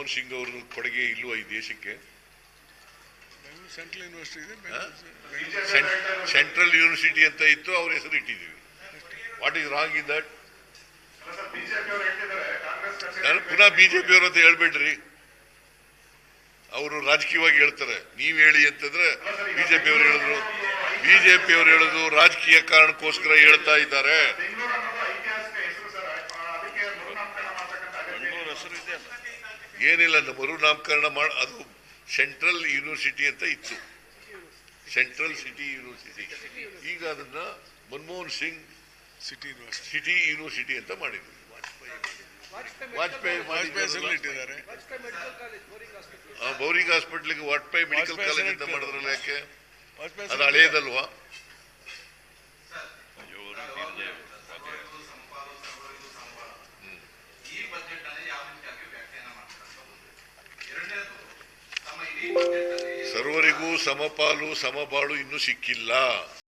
ಮನಮೋಹನ್ ಸಿಂಗ್ ಅವರು ಕೊಡುಗೆ ಇಲ್ವಾ ಈ ದೇಶಕ್ಕೆ? ಸೆಂಟ್ರಲ್ ಯೂನಿವರ್ಸಿಟಿ ಇದೆ, ಸೆಂಟ್ರಲ್ ಯೂನಿವರ್ಸಿಟಿ ಅಂತ ಇತ್ತು, ಅವ್ರ ಹೆಸರು ಇಟ್ಟಿದ್ದೀವಿ. What is wrong in that? ನಾನು ಪುನಃ ಬಿಜೆಪಿ ಅವರು ಅಂತ ಹೇಳ್ಬೇಡ್ರಿ, ಅವರು ರಾಜಕೀಯವಾಗಿ ಹೇಳ್ತಾರೆ. ನೀವ್ ಹೇಳಿ ಅಂತಂದ್ರೆ ಬಿಜೆಪಿ ಅವರು ಹೇಳಿದ್ರು, ಬಿಜೆಪಿ ಅವರು ಹೇಳುದು ರಾಜಕೀಯ ಕಾರಣಕ್ಕೋಸ್ಕರ ಹೇಳ್ತಾ ಇದ್ದಾರೆ. ಏನಿಲ್ಲ, ಮರು ನಾಮಕರಣ ಅದು ಸೆಂಟ್ರಲ್ ಯೂನಿವರ್ಸಿಟಿ ಅಂತ ಇತ್ತು, ಸೆಂಟ್ರಲ್ ಸಿಟಿ ಯೂನಿವರ್ಸಿಟಿ. ಈಗ ಅದನ್ನ ಮನಮೋಹನ್ ಸಿಂಗ್ ಸಿಟಿ ಯೂನಿವರ್ಸಿಟಿ ಅಂತ ಮಾಡಿದ್ವಿ. ವಾಜಪೇಯಿ ಇಟ್ಟಿದ್ದಾರೆ. ಬೌರಿಂಗ್ ಹಾಸ್ಪಿಟಲ್ಗೆ ವಾಜಪೇಯಿ ಮೆಡಿಕಲ್ ಕಾಲೇಜ್ ಅಂತ ಮಾಡಿದ್ರಲ್ಲ, ಯಾಕೆ? ಅದು ಹಳೆಯದಲ್ವಾ? ಸರ್ವರಿಗೂ ಸಮಪಾಲು ಸಮಬಾಳು ಇನ್ನೂ ಸಿಕ್ಕಿಲ್ಲ.